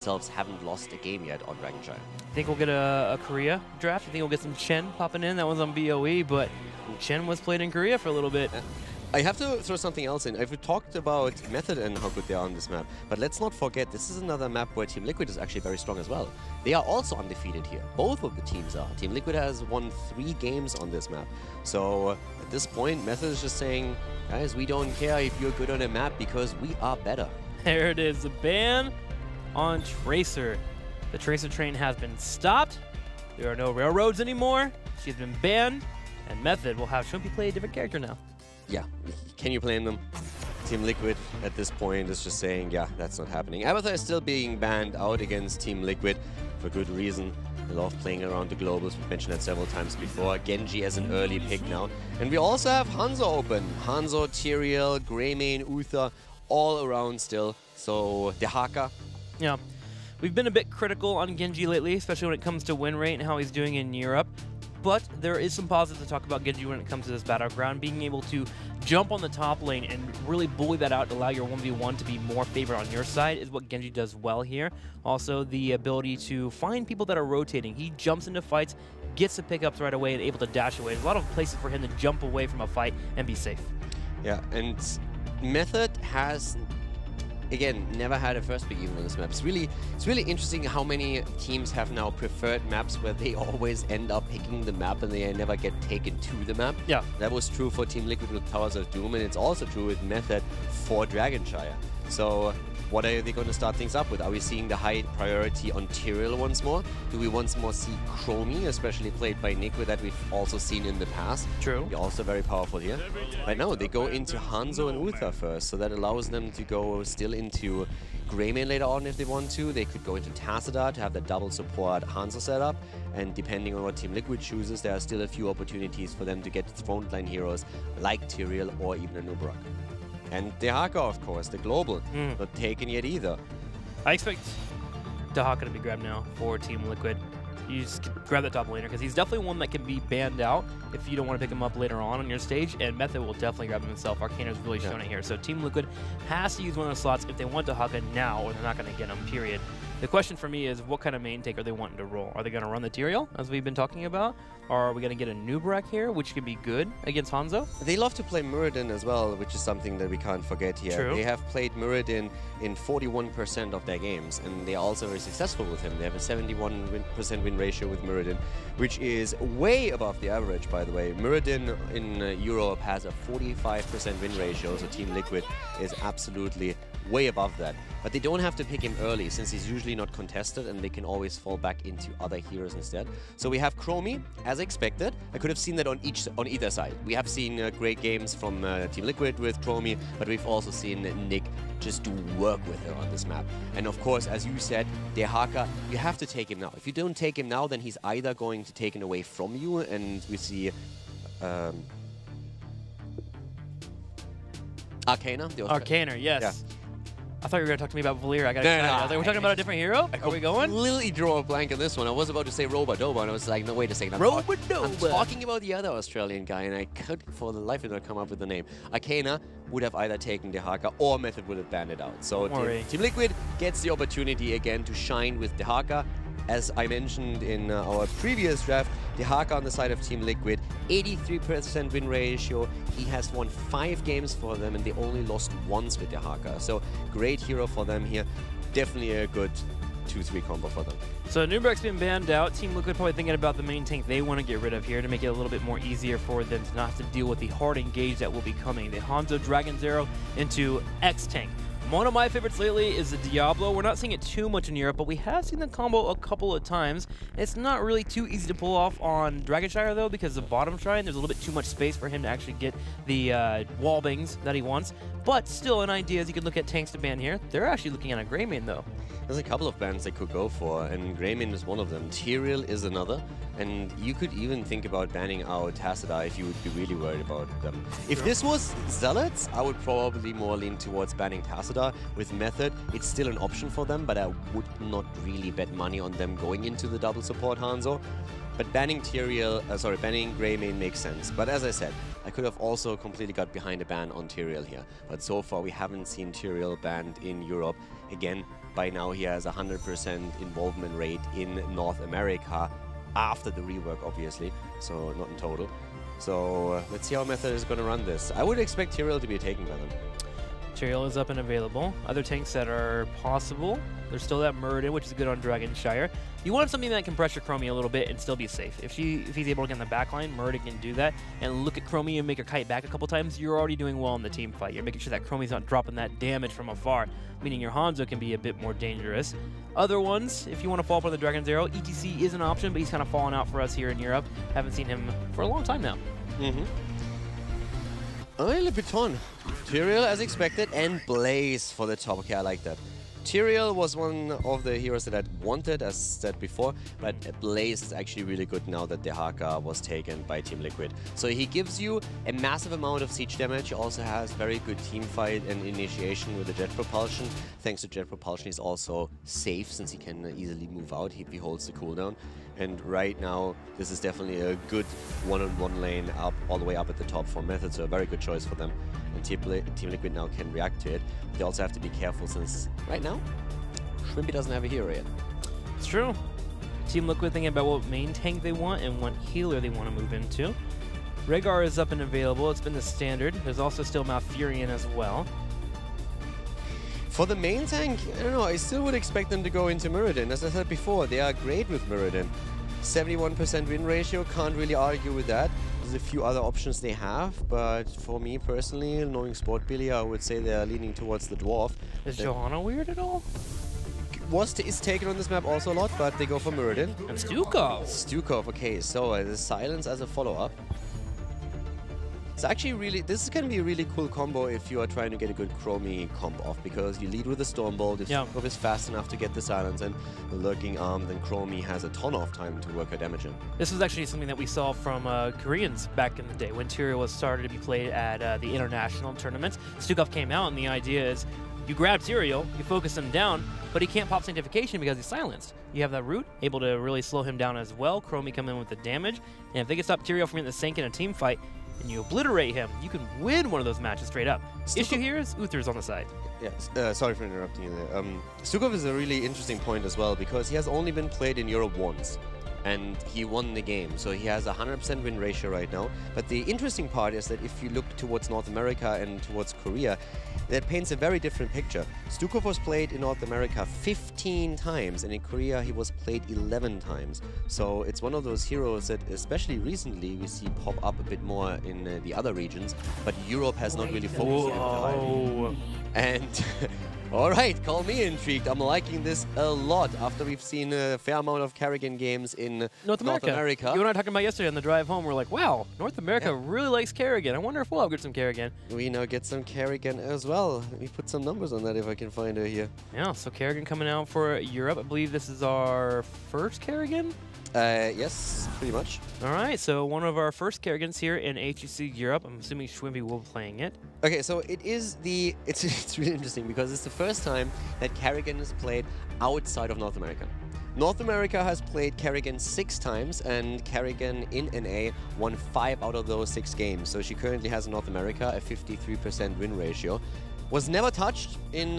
themselves haven't lost a game yet on Dragonshire. Think we'll get a Korea draft? I think we'll get some Chen popping in. That was on BOE, but Chen was played in Korea for a little bit. I have to throw something else in. I've talked about Method and how good they are on this map, but let's not forget this is another map where Team Liquid is actually very strong as well. They are also undefeated here. Both of the teams are. Team Liquid has won 3 games on this map. So at this point, Method is just saying, guys, we don't care if you're good on a map because we are better. There it is, the ban on Tracer. The Tracer train has been stopped. There are no railroads anymore. She's been banned, and Method will have Shumpi play a different character now. Yeah, can you blame them? Team Liquid at this point is just saying, yeah, that's not happening. Abathur is still being banned out against Team Liquid for good reason. They love playing around the globals. We've mentioned that several times before. Genji as an early pick now. And we also have Hanzo open. Hanzo, Tyrael, Greymane, Uther, all around still. So, Dehaka. Yeah. We've been a bit critical on Genji lately, especially when it comes to win rate and how he's doing in Europe. But there is some positives to talk about Genji when it comes to this battleground. Being able to jump on the top lane and really bully that out to allow your 1v1 to be more favored on your side is what Genji does well here. Also, the ability to find people that are rotating. He jumps into fights, gets the pickups right away, and able to dash away. There's a lot of places for him to jump away from a fight and be safe. Yeah, and Method has, again, never had a first pick even on this map. It's really interesting how many teams have now preferred maps where they always end up picking the map and they never get taken to the map. Yeah. That was true for Team Liquid with Towers of Doom, and it's also true with Method for Dragonshire. So what are they going to start things up with? Are we seeing the high priority on Tyrael once more? Do we once more see Chromie, especially played by Nick, that we've also seen in the past? True. They're also very powerful here. But no, they go into Hanzo and Uther first, so that allows them to go still into Greymane later on if they want to. They could go into Tassadar to have the double support Hanzo setup, and depending on what Team Liquid chooses, there are still a few opportunities for them to get frontline heroes like Tyrael or even a Nubrak. And Dehaka, of course, the global, not taken yet either. I expect Dehaka to be grabbed now for Team Liquid. You just grab that top laner, because he's definitely one that can be banned out if you don't want to pick him up later on your stage, and Method will definitely grab him himself. Arcana's really shown it here. So Team Liquid has to use one of those slots if they want Dehaka now, or they're not going to get him, period. The question for me is, what kind of main take are they wanting to roll? Are they going to run the Tyrael, as we've been talking about? Or are we going to get a Nubrak here, which could be good against Hanzo? They love to play Muradin as well, which is something that we can't forget here. True. They have played Muradin in 41% of their games, and they are also very successful with him. They have a 71% win ratio with Muradin, which is way above the average, by the way. Muradin in Europe has a 45% win ratio, so Team Liquid is absolutely way above that. But they don't have to pick him early, since he's usually not contested, and they can always fall back into other heroes instead. So we have Chromie, as expected. I could have seen that on either side. We have seen great games from Team Liquid with Chromie, but we've also seen Nick just do work with her on this map. And of course, as you said, Dehaka, you have to take him now. If you don't take him now, then he's either going to take him away from you, and we see Arcana. Arcana, yes. Yeah. I thought you were going to talk to me about Valir. I got excited. I was like, we're talking about a different hero? Are we going? I completely drew a blank on this one. I was about to say Robodoba, and I was like, no, wait a second. I'm talking about the other Australian guy, and I could, for the life of it, not come up with the name. Arcana would have either taken Dehaka, or Method would have banned it out. So Team Liquid gets the opportunity again to shine with Dehaka. As I mentioned in our previous draft, Dehaka on the side of Team Liquid, 83% win ratio. He has won 5 games for them, and they only lost once with Dehaka. So great hero for them here. Definitely a good 2-3 combo for them. So Nubrak's been banned out. Team Liquid probably thinking about the main tank they want to get rid of here to make it a little bit more easier for them to not have to deal with the hard engage that will be coming. The Hanzo Dragon Zero into X-Tank. One of my favorites lately is the Diablo. We're not seeing it too much in Europe, but we have seen the combo a couple of times. It's not really too easy to pull off on Dragonshire, though, because the bottom shrine, there's a little bit too much space for him to actually get the wall bangs that he wants. But still, an idea is you can look at tanks to ban here. They're actually looking at a Greymane, though. There's a couple of bans they could go for, and Greymane is one of them. Tyrael is another, and you could even think about banning out Tassadar if you would be really worried about them. If this was Zealots, I would probably more lean towards banning Tassadar. With Method, it's still an option for them, but I would not really bet money on them going into the double support Hanzo. But banning banning Greymane makes sense. But as I said, I could have also completely got behind a ban on Tyrael here. But so far, we haven't seen Tyrael banned in Europe. Again, by now he has 100% involvement rate in North America after the rework, obviously, so not in total. So let's see how Method is going to run this. I would expect Tyrael to be taken by them. Tyrael is up and available. Other tanks that are possible. There's still that Muradin, which is good on Dragonshire. You want something that can pressure Chromie a little bit and still be safe. If he's able to get in the back line, Muradin can do that. And look at Chromie and make her kite back a couple times. You're already doing well in the team fight. You're making sure that Chromie's not dropping that damage from afar, meaning your Hanzo can be a bit more dangerous. Other ones, if you want to fall for the Dragon's Arrow, ETC is an option, but he's kind of fallen out for us here in Europe. Haven't seen him for a long time now. Le Piton. Tyrael as expected, and Blaze for the top. Okay, I like that. Tyrael was one of the heroes that I wanted, as said before, but Blaze is actually really good now that the Haka was taken by Team Liquid. So he gives you a massive amount of siege damage. He also has very good team fight and initiation with the jet propulsion. Thanks to jet propulsion, he's also safe since he can easily move out if he holds the cooldown. And right now, this is definitely a good one-on-one lane up, all the way up at the top for Method, so a very good choice for them. And Team Liquid now can react to it. They also have to be careful since right now, Shrimpy doesn't have a hero yet. It's true. Team Liquid thinking about what main tank they want and what healer they want to move into. Rhaegar is up and available. It's been the standard. There's also still Malfurion as well. For the main tank, I don't know, I still would expect them to go into Muradin. As I said before, they are great with Muradin. 71% win ratio, can't really argue with that. There's a few other options they have, but for me personally, knowing Sport Billy, I would say they are leaning towards the Dwarf. Is Johanna weird at all? Is taken on this map also a lot, but they go for Muradin. And Stukov. Stukov, okay, so the Silence as a follow-up. It's actually really, this is going to be a really cool combo if you are trying to get a good Chromie comp off, because you lead with the Stormbolt, if Stukov is fast enough to get the Silence and the Lurking Arm, then Chromie has a ton of time to work her damage in. This was actually something that we saw from Koreans back in the day when Tyrael was started to be played at the international tournaments. Stukov came out and the idea is you grab Tyrael, you focus him down, but he can't pop Sanctification because he's silenced. You have that root, able to really slow him down as well. Chromie come in with the damage, and if they can stop Tyrael from getting the Sank in a team fight, and you obliterate him, you can win one of those matches straight up. Issue here is Uther's on the side. Yeah, sorry for interrupting you there. Stukov is a really interesting point as well, because he has only been played in Europe once, and he won the game, so he has a 100% win ratio right now. But the interesting part is that if you look towards North America and towards Korea, that paints a very different picture. Stukov was played in North America 15 times, and in Korea he was played 11 times. So it's one of those heroes that, especially recently, we see pop up a bit more in the other regions, but Europe has not really focused on it. And all right, call me intrigued. I'm liking this a lot after we've seen a fair amount of Karrigan games in North America. You and I were talking about yesterday on the drive home. We're like, wow, North America really likes Karrigan. I wonder if we'll get some Karrigan. We now get some Karrigan as well. Let me put some numbers on that if I can find her here. Yeah, so Karrigan coming out for Europe. I believe this is our first Karrigan? Yes, pretty much. All right, so one of our first Karrigans here in HGC Europe. I'm assuming Schwimpy will be playing it. Okay, so it's really interesting because it's the first time that Karrigan is played outside of North America. North America has played Karrigan 6 times, and Karrigan in NA won 5 out of those 6 games. So she currently has in North America a 53% win ratio. Was never touched in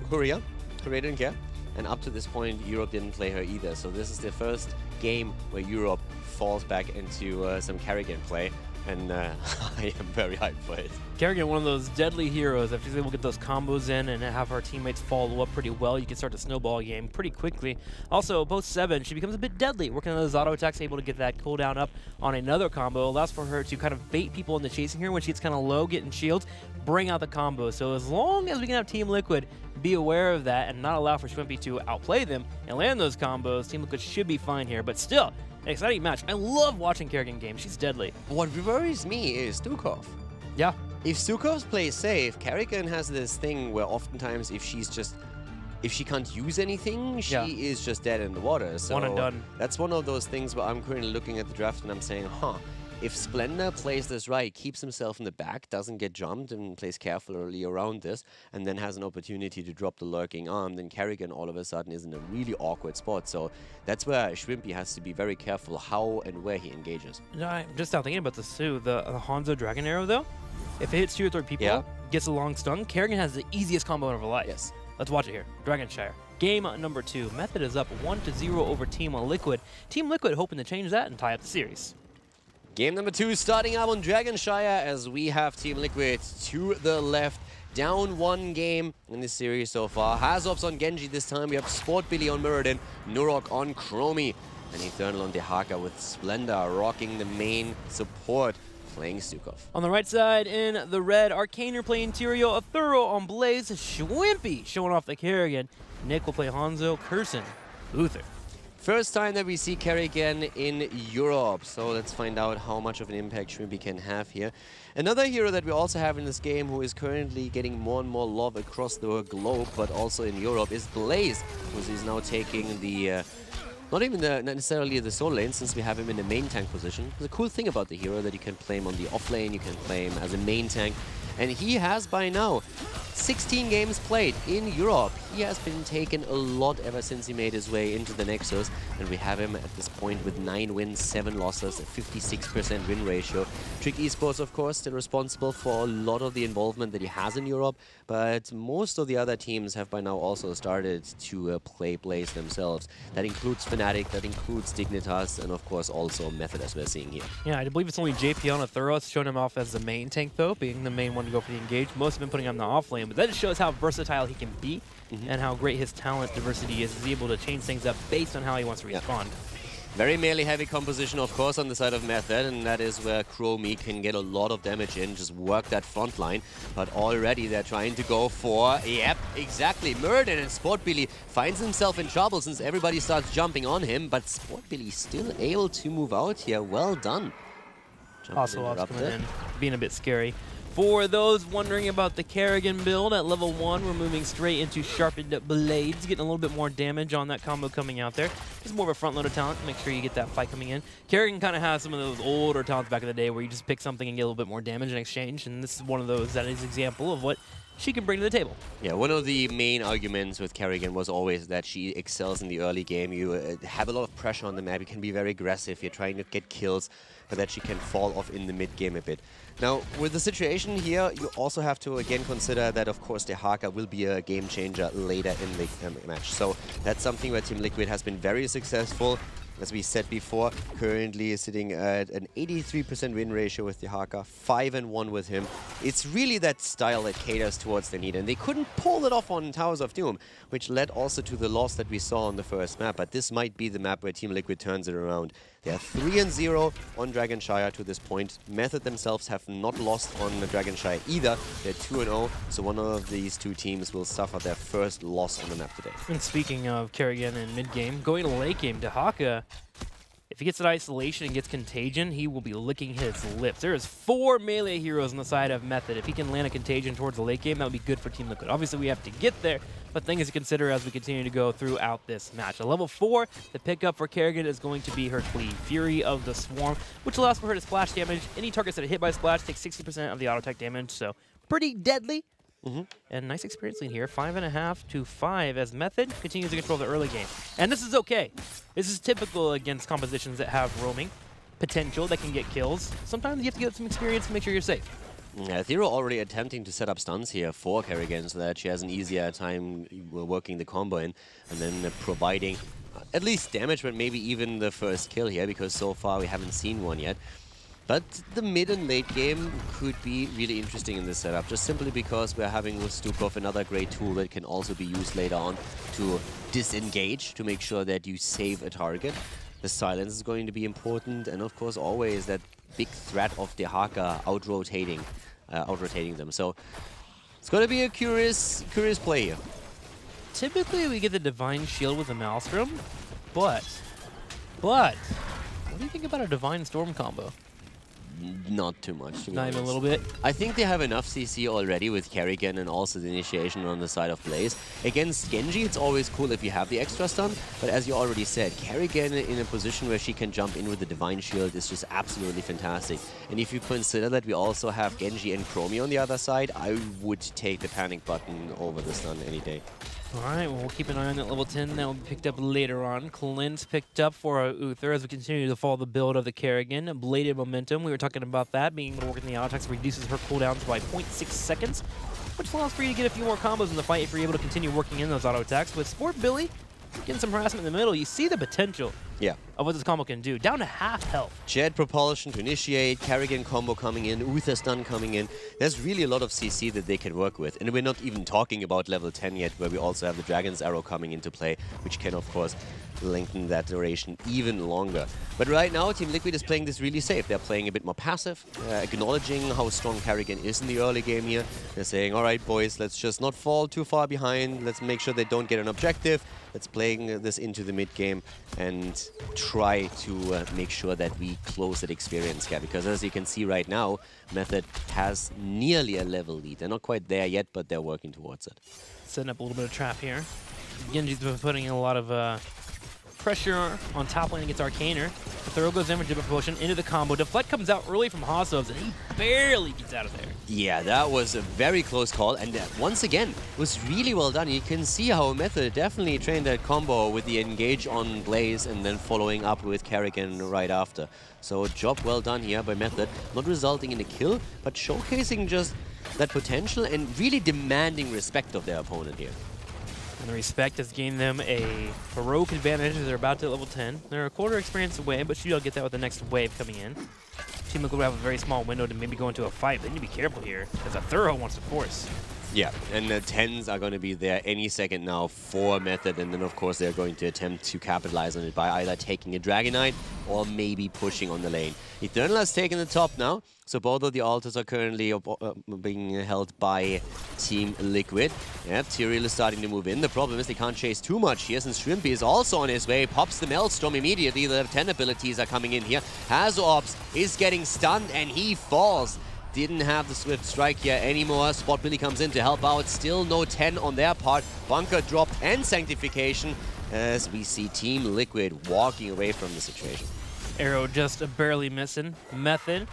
Korea. Korea didn't care. And up to this point, Europe didn't play her either. So this is the first game where Europe falls back into some Karrigan play. And I am very hyped for it. Karrigan, one of those deadly heroes. If she's able to get those combos in and have her teammates follow up pretty well, you can start the snowball game pretty quickly. Also, both 7, she becomes a bit deadly. Working on those auto attacks, able to get that cooldown up on another combo. Allows for her to kind of bait people into chasing her when she gets kind of low, getting shields, bring out the combo. So as long as we can have Team Liquid be aware of that and not allow for Schwimpy to outplay them and land those combos, Team Liquid should be fine here. But still, an exciting match. I love watching Karrigan games. She's deadly. What worries me is Stukov. Yeah. If Stukov plays safe, Karrigan has this thing where oftentimes if she can't use anything, she is just dead in the water. So one and done. That's one of those things where I'm currently looking at the draft and I'm saying, if Splendor plays this right, keeps himself in the back, doesn't get jumped, and plays carefully around this, and then has an opportunity to drop the Lurking Arm, then Karrigan all of a sudden is in a really awkward spot. So that's where Schwimpy has to be very careful how and where he engages. No, I'm just now thinking about this too. The Hanzo Dragon Arrow, though, if it hits 2 or 3 people, gets a long stun, Karrigan has the easiest combo of her life. Yes. Let's watch it here. Dragonshire. game number 2. Method is up 1-0 over Team Liquid. Team Liquid hoping to change that and tie up the series. Game number 2 starting up on Dragonshire as we have Team Liquid to the left. Down 1 game in this series so far. Hazops on Genji this time. We have Sport Billy on Muradin, Nurok on Chromie, and Eternal on Dehaka with Splendor rocking the main support, playing Stukov. On the right side in the red, Arcaner playing Tyrio, a Thorough on Blaze, Schwimpy showing off the Kerrigan. Nick will play Hanzo, Kursen, Uther. First time that we see Kerrigan in Europe, so let's find out how much of an impact Shrimpy can have here. Another hero that we also have in this game who is currently getting more and more love across the globe, but also in Europe, is Blaze, who is now taking the not necessarily the solo lane, since we have him in the main tank position. The cool thing about the hero that you can play him on the off lane, you can play him as a main tank, and he has by now 16 games played in Europe. He has been taken a lot ever since he made his way into the Nexus, and we have him at this point with 9 wins, 7 losses, a 56% win ratio. Trick Esports, of course, still responsible for a lot of the involvement that he has in Europe, but most of the other teams have by now also started to play Blaze themselves. That includes Fnatic, that includes Dignitas, and of course also Method, as we're seeing here. Yeah, I believe it's only JP on a Thorough showing him off as the main tank, though, being the main one to go for the engage. Most have been putting him on the off lane, but that just shows how versatile he can be and how great his talent diversity is. He's able to change things up based on how he wants to respond. Very melee-heavy composition, of course, on the side of Method, and that is where Chromie can get a lot of damage in, just work that front line. But already they're trying to go for, yep, exactly, Muradin, and Sport Billy finds himself in trouble since everybody starts jumping on him, but Sport Billy still able to move out here. Well done. Also, coming in, being a bit scary. For those wondering about the Kerrigan build, at level 1, we're moving straight into Sharpened Blades, getting a little bit more damage on that combo coming out there. It's more of a front-loaded talent to make sure you get that fight coming in. Kerrigan kind of has some of those older talents back in the day where you just pick something and get a little bit more damage in exchange, and this is one of those that is an example of what she can bring to the table. Yeah, one of the main arguments with Kerrigan was always that she excels in the early game. You have a lot of pressure on the map, you can be very aggressive, you're trying to get kills, but that she can fall off in the mid-game a bit. Now, with the situation here, you also have to again consider that, of course, Dehaka will be a game changer later in the match. So that's something where Team Liquid has been very successful. As we said before, currently sitting at an 83% win ratio with Dehaka, 5-1 with him. It's really that style that caters towards the need, and they couldn't pull it off on Towers of Doom, which led also to the loss that we saw on the first map. But this might be the map where Team Liquid turns it around. They are 3-0 on Dragonshire to this point. Method themselves have not lost on Dragonshire either. They're 2-0, so one of these two teams will suffer their first loss on the map today. And speaking of Kerrigan in mid-game, going to late game, Dehaka, if he gets an isolation and gets contagion, he will be licking his lips. There is 4 melee heroes on the side of Method. If he can land a contagion towards the late game, that would be good for Team Liquid. Obviously, we have to get there, but things to consider as we continue to go throughout this match. At level 4, the pickup for Kerrigan is going to be her Cleave, Fury of the Swarm, which allows for her to splash damage. Any targets that are hit by splash take 60% of the auto attack damage, so pretty deadly. And nice experience lead here, 5.5 to 5 as Method continues to control the early game. And this is okay. This is typical against compositions that have roaming potential that can get kills. Sometimes you have to get some experience to make sure you're safe. Yeah, Thero already attempting to set up stuns here for Kerrigan so that she has an easier time working the combo in, and then providing at least damage, but maybe even the first kill here, because so far we haven't seen one yet. But the mid and late game could be really interesting in this setup, just simply because we're having with Stukov another great tool that can also be used later on to disengage, to make sure that you save a target. The silence is going to be important, and of course always that big threat of Dehaka out-rotating them. So it's going to be a curious play here. Typically we get the Divine Shield with a Maelstrom, but what do you think about a Divine Storm combo? Not too much, to be Not honest. even a little bit? I think they have enough CC already with Kerrigan and also the initiation on the side of Blaze. Against Genji, it's always cool if you have the extra stun, but as you already said, Kerrigan in a position where she can jump in with the Divine Shield is just absolutely fantastic. And if you consider that we also have Genji and Chromie on the other side, I would take the panic button over the stun any day. All right, well, we'll keep an eye on that level 10. That will be picked up later on. Clint's picked up for Uther as we continue to follow the build of the Kerrigan. Bladed Momentum, we were talking about that, being able to work in the auto attacks reduces her cooldowns by 0.6 seconds. which allows for you to get a few more combos in the fight if you're able to continue working in those auto attacks. With Sport Billy getting some harassment in the middle, you see the potential of what this combo can do. Down to half health. Jet propulsion to initiate, Kerrigan combo coming in, Uther stun coming in. There's really a lot of CC that they can work with. And we're not even talking about level 10 yet, where we also have the Dragon's Arrow coming into play, which can, of course, lengthen that duration even longer. But right now, Team Liquid is playing this really safe. They're playing a bit more passive, acknowledging how strong Kerrigan is in the early game here. They're saying, all right, boys, let's just not fall too far behind. Let's make sure they don't get an objective. Let's playing this into the mid game and try to make sure that we close that experience gap. Because as you can see right now, Method has nearly a level lead. They're not quite there yet, but they're working towards it. Setting up a little bit of trap here. Genji's been putting in a lot of pressure on top lane against Arcaner. The throw goes in for Dipper Potion into the combo. Deflect comes out early from Hasovs, and he barely gets out of there. Yeah, that was a very close call, and once again, was really well done. You can see how Method definitely trained that combo with the engage on Blaze and then following up with Kerrigan right after. So job well done here by Method, not resulting in a kill, but showcasing just that potential and really demanding respect of their opponent here. And the respect has gained them a heroic advantage as they're about to level 10. They're a quarter experience away, but you'll get that with the next wave coming in. Team Liquid will have a very small window to maybe go into a fight. They need to be careful here, as a Thorough wants to force. Yeah, and the 10s are going to be there any second now for Method, and then of course they're going to attempt to capitalize on it by either taking a Dragonite or maybe pushing on the lane. Eternal has taken the top now, so both of the altars are currently being held by Team Liquid. Yeah, Tyrael is starting to move in. The problem is they can't chase too much here, since Shrimpy is also on his way. Pops the Maelstrom immediately. The 10 abilities are coming in here. Hazorbs is getting stunned, and he falls. Didn't have the Swift Strike here anymore. Spot Billy comes in to help out. Still no 10 on their part. Bunker dropped and Sanctification as we see Team Liquid walking away from the situation. Arrow just barely missing. Method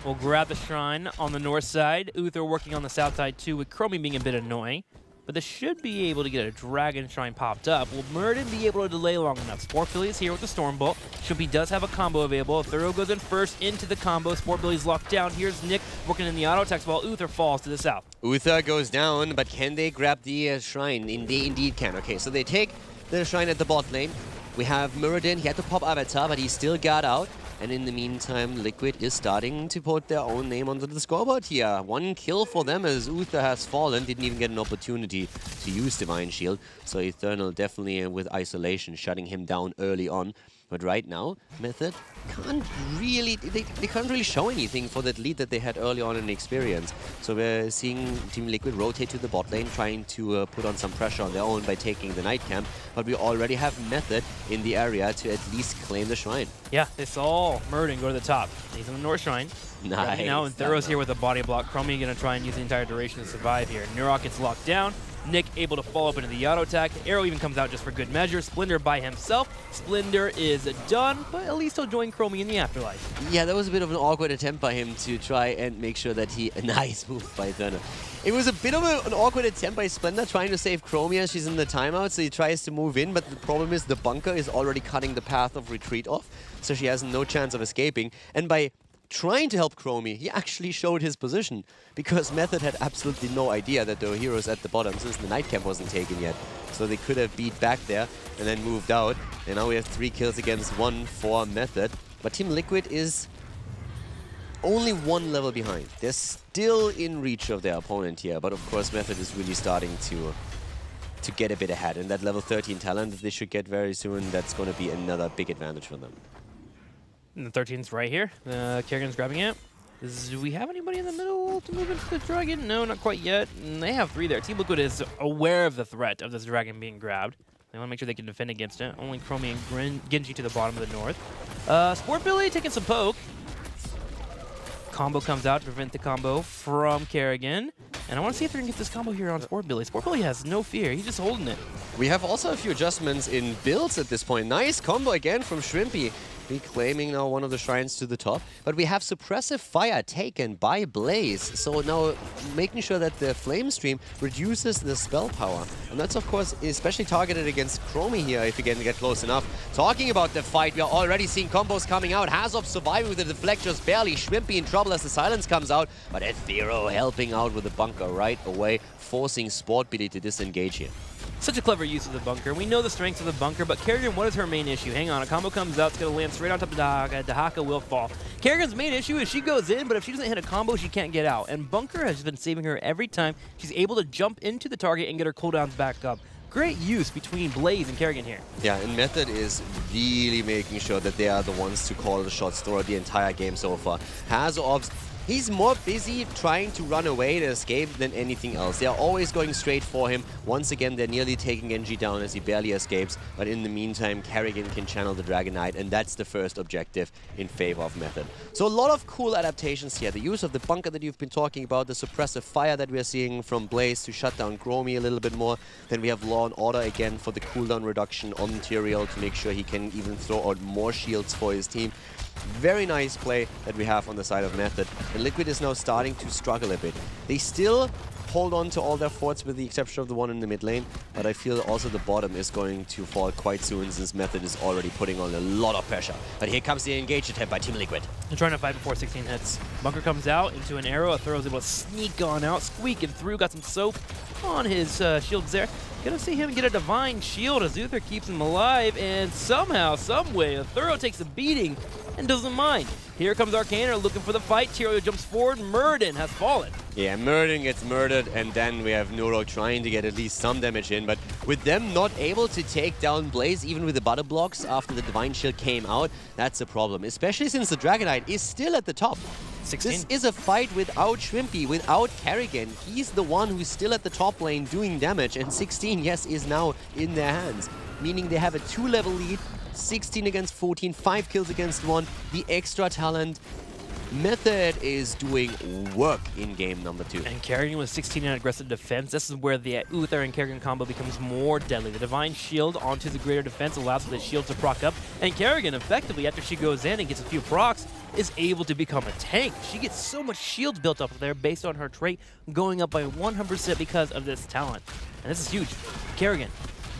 will grab the Shrine on the north side. Uther working on the south side too, with Chromie being a bit annoying. But they should be able to get a Dragon Shrine popped up. Will Muradin be able to delay long enough? Sport Billy is here with the Storm Bolt. Shrimpy does have a combo available. Thorough goes in first into the combo. Sport Billy's locked down. Here's Nick working in the auto attacks while Uther falls to the south. Uther goes down, but can they grab the Shrine? They indeed can. Okay, so they take the Shrine at the bot lane. We have Muradin. He had to pop Avatar, but he still got out. And in the meantime, Liquid is starting to put their own name onto the scoreboard here. 1 kill for them as Uther has fallen. Didn't even get an opportunity to use Divine Shield. So Eternal definitely with isolation, shutting him down early on. But right now, Method can't really, they can't really show anything for that lead that they had early on in the experience. So we're seeing Team Liquid rotate to the bot lane, trying to put on some pressure on their own by taking the Night Camp. But we already have Method in the area to at least claim the Shrine. Yeah, they saw Muradin go to the top. He's on the North Shrine. Nice. Right now, and Thorough's here with a body block. Chromie going to try and use the entire duration to survive here. Nurok gets locked down. Nick able to follow up into the auto attack. Arrow even comes out just for good measure. Splendor by himself. Splendor is done, but at least he'll join Chromie in the afterlife. Yeah, that was a bit of an awkward attempt by him to try and make sure that he... Nice move by Eternal. It was a bit of an awkward attempt by Splendor trying to save Chromie as she's in the timeout, so he tries to move in, but the problem is the bunker is already cutting the path of retreat off, so she has no chance of escaping. And by trying to help Chromie, he actually showed his position, because Method had absolutely no idea that there were heroes at the bottom since the Night Camp wasn't taken yet. So they could have beat back there and then moved out. And now we have 3 kills against 1 for Method. But Team Liquid is only 1 level behind. They're still in reach of their opponent here, but of course Method is really starting to get a bit ahead. And that level 13 talent that they should get very soon, that's going to be another big advantage for them. And the 13's right here. Kerrigan's grabbing it. Do we have anybody in the middle to move into the Dragon? No, not quite yet. And they have 3 there. Team Liquid is aware of the threat of this Dragon being grabbed. They want to make sure they can defend against it. Only Chromie and Genji to the bottom of the north. Sport Billy taking some poke. Combo comes out to prevent the combo from Kerrigan. And I want to see if they can get this combo here on Sport Billy. Sport Billy has no fear. He's just holding it. We have also a few adjustments in builds at this point. Nice combo again from Shrimpy. reclaiming now one of the shrines to the top. But we have Suppressive Fire taken by Blaze, so now making sure that the Flame Stream reduces the spell power. And that's, of course, especially targeted against Chromie here if you can get close enough. Talking about the fight, we are already seeing combos coming out. Hazop surviving with the deflect just barely. Shrimpy in trouble as the silence comes out, but Ethereal helping out with the bunker right away, forcing Sportbilly to disengage here. Such a clever use of the bunker. We know the strengths of the bunker, but Kerrigan, what is her main issue? Hang on, a combo comes out, it's going to land straight on top of Dahaka. Dahaka will fall. Kerrigan's main issue is she goes in, but if she doesn't hit a combo, she can't get out. And bunker has been saving her every time. She's able to jump into the target and get her cooldowns back up. Great use between Blaze and Kerrigan here. Yeah, and Method is really making sure that they are the ones to call the shots throughout the entire game so far. Hazop's he's more busy trying to run away to escape than anything else. They are always going straight for him. Once again, they're nearly taking Genji down as he barely escapes. But in the meantime, Kerrigan can channel the Dragon Knight, and that's the first objective in favor of Method. So a lot of cool adaptations here. The use of the bunker that you've been talking about, the suppressive fire that we're seeing from Blaze to shut down Chromie a little bit more. Then we have Law and Order again for the cooldown reduction on Tyrael to make sure he can even throw out more shields for his team. Very nice play that we have on the side of Method. And Liquid is now starting to struggle a bit. They still hold on to all their forts with the exception of the one in the mid lane, but I feel also the bottom is going to fall quite soon since Method is already putting on a lot of pressure. But here comes the engage attempt by Team Liquid. They're trying to fight before 16 hits. Bunker comes out into an arrow. Throw is able to sneak on out, squeaking through, got some soap on his shields there. Gonna see him get a Divine Shield as Uther keeps him alive, and somehow, someway, Thorough takes a beating and doesn't mind. Here comes Arcaner looking for the fight. Tyrael jumps forward. Muradin has fallen. Yeah, Muradin gets murdered, and then we have Nuro trying to get at least some damage in. But with them not able to take down Blaze, even with the butter blocks after the Divine Shield came out, that's a problem. Especially since the Dragon Knight is still at the top. 16. This is a fight without Shrimpy, without Kerrigan. He's the one who's still at the top lane doing damage, and 16, yes, is now in their hands. Meaning they have a 2-level lead, 16 against 14, 5 kills against 1. The extra talent. Method is doing work in game number 2. And Kerrigan with 16 in aggressive defense. This is where the Uther and Kerrigan combo becomes more deadly. The Divine Shield onto the greater defense allows for the shield to proc up. And Kerrigan, effectively, after she goes in and gets a few procs, is able to become a tank. She gets so much shield built up there based on her trait going up by 100% because of this talent. And this is huge. Kerrigan,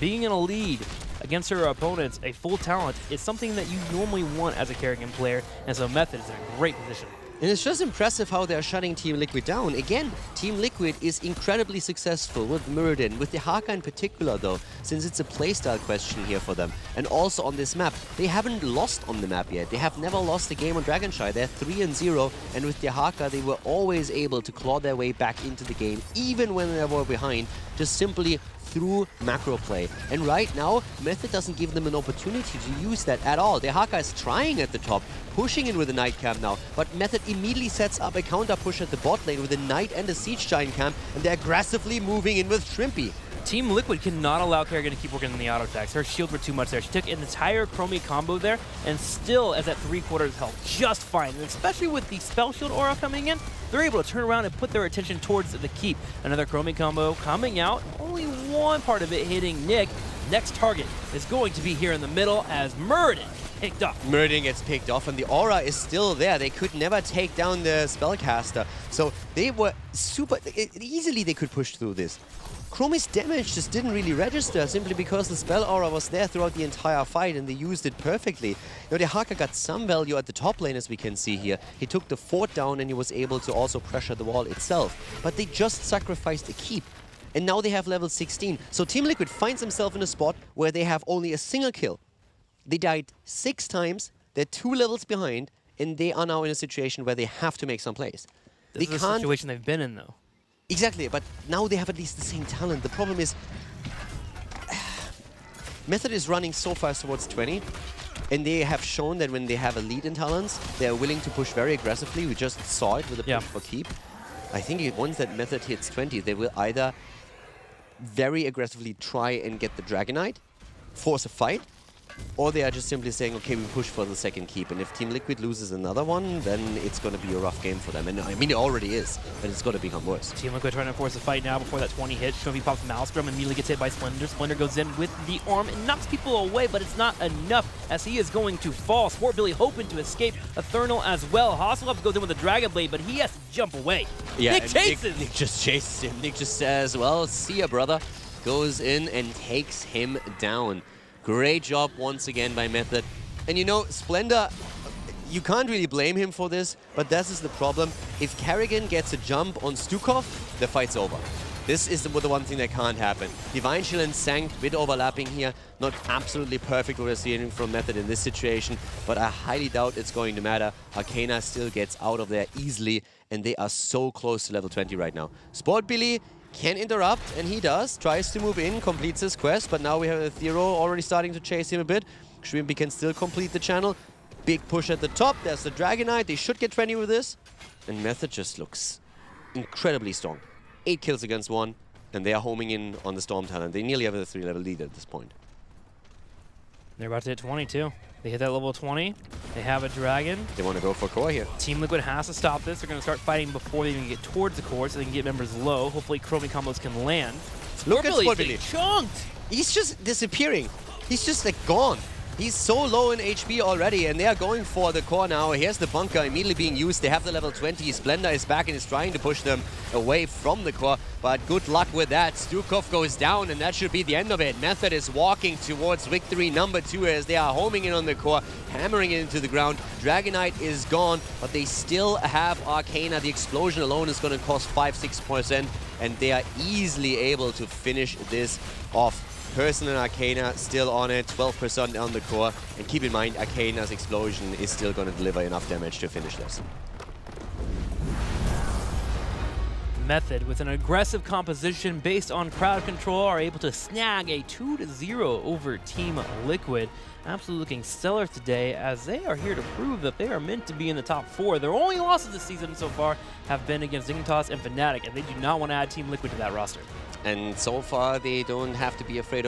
being in a lead against her opponents, a full talent, is something that you normally want as a Kerrigan player, and so Method is in a great position. And it's just impressive how they're shutting Team Liquid down. Again, Team Liquid is incredibly successful with Muradin, with the Haka in particular though, since it's a playstyle question here for them. And also on this map, they haven't lost on the map yet. They have never lost a game on Dragonshy. They're 3-0, and with the Haka, they were always able to claw their way back into the game, even when they were behind, just simply through macro play. And right now, Method doesn't give them an opportunity to use that at all. The Haka is trying at the top, pushing in with a Knight Camp now, but Method immediately sets up a counter push at the bot lane with a Knight and a Siege Giant Camp, and they're aggressively moving in with Shrimpy. Team Liquid cannot allow Kerrigan to keep working on the auto attacks. Her shields were too much there. She took an entire Chromie combo there and still is at 3/4 health just fine. And especially with the Spell Shield aura coming in, they're able to turn around and put their attention towards the keep. Another Chromie combo coming out, only one part of it hitting Nick. Next target is going to be here in the middle as Muradin picked off. Muradin gets picked off, and the aura is still there. They could never take down the Spellcaster. So they were super... easily they could push through this. Chromie's damage just didn't really register simply because the spell aura was there throughout the entire fight and they used it perfectly. Now, the Haka got some value at the top lane, as we can see here. He took the fort down and he was able to also pressure the wall itself. But they just sacrificed a keep. And now they have level 16. So Team Liquid finds themselves in a spot where they have only a single kill. They died 6 times, they're 2 levels behind, and they are now in a situation where they have to make some plays. This is the situation they've been in, though. Exactly, but now they have at least the same talent. The problem is, Method is running so fast towards 20, and they have shown that when they have a lead in talents, they're willing to push very aggressively. We just saw it with the push for keep. I think once that Method hits 20, they will either very aggressively try and get the Dragon Knight, force a fight, or they are just simply saying, okay, we push for the second keep. And if Team Liquid loses another one, then it's going to be a rough game for them. And I mean, it already is, but it's going to become worse. Team Liquid trying to force a fight now before that 20 hits. Trophy pops Maelstrom, immediately gets hit by Splendor. Splendor goes in with the arm and knocks people away, but it's not enough as he is going to fall. Sport Billy hoping to escape. Ethernal as well. Hasselhoff goes in with a Dragon Blade, but he has to jump away. Yeah, Nick chases! Nick just chases him. Nick just says, well, see ya, brother. Goes in and takes him down. Great job once again by Method. And you know, Splendor, you can't really blame him for this, but this is the problem. If Karrigan gets a jump on Stukov, the fight's over. This is the one thing that can't happen. Divine Shield and Sank, bit overlapping here. Not absolutely perfect what we're seeing from Method in this situation, but I highly doubt it's going to matter. Arcana still gets out of there easily, and they are so close to level 20 right now. Sport Billy can interrupt, and he does. Tries to move in, completes his quest, but now we have Ethereal already starting to chase him a bit. Shrimpy can still complete the channel. Big push at the top. There's the Dragonite. They should get 20 with this. And Method just looks incredibly strong. 8 kills against 1, and they are homing in on the Storm Talent. They nearly have a 3-level lead at this point. They're about to hit 20 too. They hit that level 20. They have a dragon. They want to go for core here. Team Liquid has to stop this. They're going to start fighting before they even get towards the core so they can get members low. Hopefully Chromie combos can land. Look at Sport Billy. Chunked! He's just disappearing. He's just like gone. He's so low in HP already, and they are going for the core now. Here's the bunker immediately being used. They have the level 20. Splendor is back and is trying to push them away from the core, but good luck with that. Stukov goes down, and that should be the end of it. Method is walking towards victory number 2 as they are homing in on the core, hammering it into the ground. Dragonite is gone, but they still have Arcana. The explosion alone is going to cost 5-6%, and they are easily able to finish this off. Person and Arcana still on it, 12% on the core. And keep in mind, Arcana's explosion is still going to deliver enough damage to finish this. Method, with an aggressive composition based on crowd control, are able to snag a 2-0 over Team Liquid. Absolutely looking stellar today, as they are here to prove that they are meant to be in the top 4. Their only losses this season so far have been against Dignitas and Fnatic, and they do not want to add Team Liquid to that roster. And so far, they don't have to be afraid